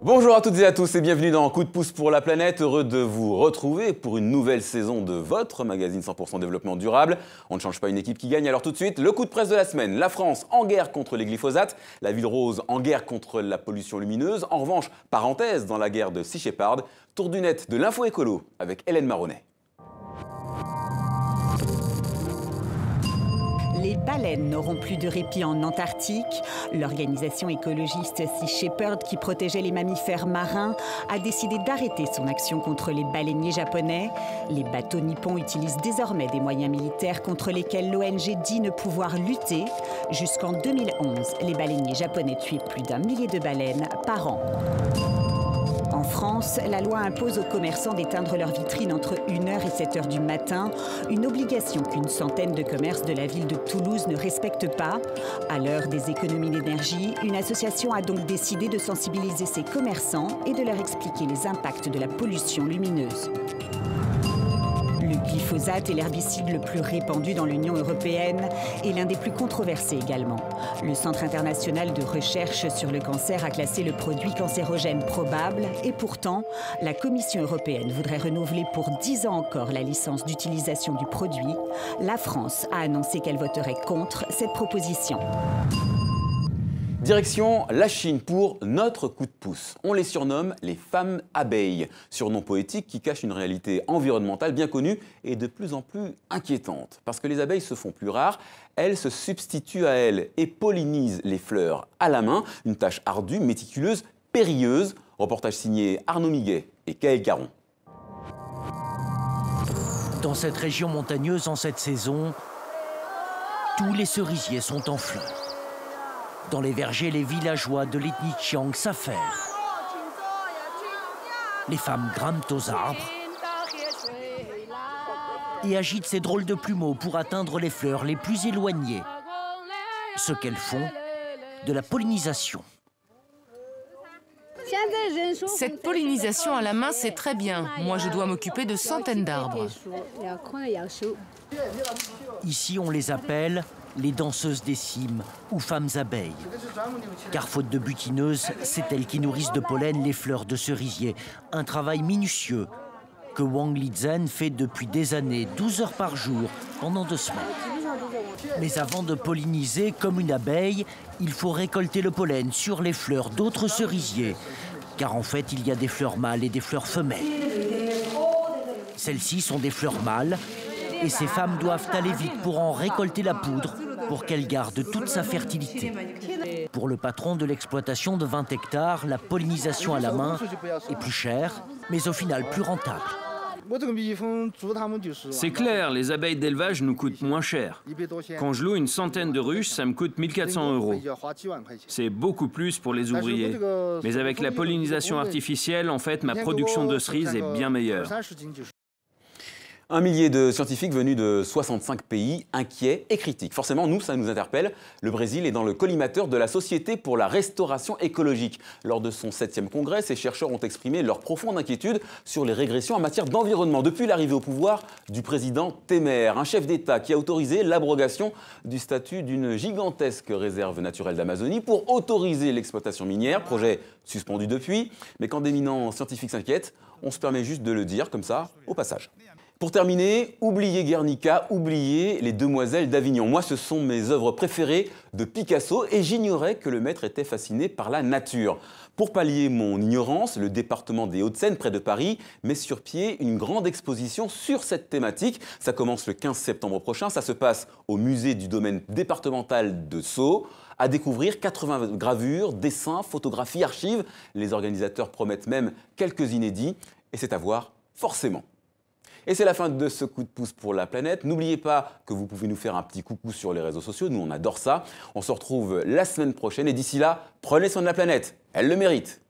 Bonjour à toutes et à tous et bienvenue dans Coup de pouce pour la planète. Heureux de vous retrouver pour une nouvelle saison de votre magazine 100% développement durable. On ne change pas une équipe qui gagne, alors tout de suite, le coup de presse de la semaine. La France en guerre contre les glyphosates, la ville rose en guerre contre la pollution lumineuse. En revanche, parenthèse dans la guerre de Sea Shepherd, tour du net de l'info écolo avec Hélène Marronnet. Les baleines n'auront plus de répit en Antarctique. L'organisation écologiste Sea Shepherd, qui protégeait les mammifères marins, a décidé d'arrêter son action contre les baleiniers japonais. Les bateaux nippons utilisent désormais des moyens militaires contre lesquels l'ONG dit ne pouvoir lutter. Jusqu'en 2011, les baleiniers japonais tuaient plus d'1 millier de baleines par an. En France, la loi impose aux commerçants d'éteindre leurs vitrines entre 1h et 7h du matin, une obligation qu'une centaine de commerces de la ville de Toulouse ne respectent pas. À l'heure des économies d'énergie, une association a donc décidé de sensibiliser ses commerçants et de leur expliquer les impacts de la pollution lumineuse. Le glyphosate est l'herbicide le plus répandu dans l'Union européenne et l'un des plus controversés également. Le Centre international de recherche sur le cancer a classé le produit cancérogène probable et pourtant, la Commission européenne voudrait renouveler pour 10 ans encore la licence d'utilisation du produit. La France a annoncé qu'elle voterait contre cette proposition. Direction la Chine pour notre coup de pouce. On les surnomme les femmes abeilles, surnom poétique qui cache une réalité environnementale bien connue et de plus en plus inquiétante. Parce que les abeilles se font plus rares, elles se substituent à elles et pollinisent les fleurs à la main, une tâche ardue, méticuleuse, périlleuse. Reportage signé Arnaud Miguet et Kaël Caron. Dans cette région montagneuse en cette saison, tous les cerisiers sont en fleurs. Dans les vergers, les villageois de l'ethnie Qiang s'affairent. Les femmes grimpent aux arbres et agitent ces drôles de plumeaux pour atteindre les fleurs les plus éloignées. Ce qu'elles font, de la pollinisation. Cette pollinisation à la main, c'est très bien. Moi, je dois m'occuper de centaines d'arbres. Ici, on les appelle les danseuses des cimes ou femmes abeilles. Car faute de butineuses, c'est elles qui nourrissent de pollen les fleurs de cerisier. Un travail minutieux que Wang Lizhen fait depuis des années, 12 heures par jour, pendant 2 semaines. Mais avant de polliniser comme une abeille, il faut récolter le pollen sur les fleurs d'autres cerisiers. Car en fait, il y a des fleurs mâles et des fleurs femelles. Celles-ci sont des fleurs mâles et ces femmes doivent aller vite pour en récolter la poudre pour qu'elle garde toute sa fertilité. Pour le patron de l'exploitation de 20 hectares, la pollinisation à la main est plus chère, mais au final plus rentable. C'est clair, les abeilles d'élevage nous coûtent moins cher. Quand je loue une centaine de ruches, ça me coûte 1 400 €. C'est beaucoup plus pour les ouvriers. Mais avec la pollinisation artificielle, en fait, ma production de cerises est bien meilleure. 1 millier de scientifiques venus de 65 pays, inquiets et critiques. Forcément, nous, ça nous interpelle. Le Brésil est dans le collimateur de la Société pour la restauration écologique. Lors de son 7e congrès, ces chercheurs ont exprimé leur profonde inquiétude sur les régressions en matière d'environnement depuis l'arrivée au pouvoir du président Temer, un chef d'État qui a autorisé l'abrogation du statut d'une gigantesque réserve naturelle d'Amazonie pour autoriser l'exploitation minière, projet suspendu depuis. Mais quand d'éminents scientifiques s'inquiètent, on se permet juste de le dire comme ça, au passage. Pour terminer, oubliez Guernica, oubliez les Demoiselles d'Avignon. Moi, ce sont mes œuvres préférées de Picasso et j'ignorais que le maître était fasciné par la nature. Pour pallier mon ignorance, le département des Hauts-de-Seine, près de Paris, met sur pied une grande exposition sur cette thématique. Ça commence le 15 septembre prochain, ça se passe au musée du domaine départemental de Sceaux. À découvrir 80 gravures, dessins, photographies, archives. Les organisateurs promettent même quelques inédits et c'est à voir forcément. Et c'est la fin de ce coup de pouce pour la planète. N'oubliez pas que vous pouvez nous faire un petit coucou sur les réseaux sociaux. Nous, on adore ça. On se retrouve la semaine prochaine. Et d'ici là, prenez soin de la planète. Elle le mérite.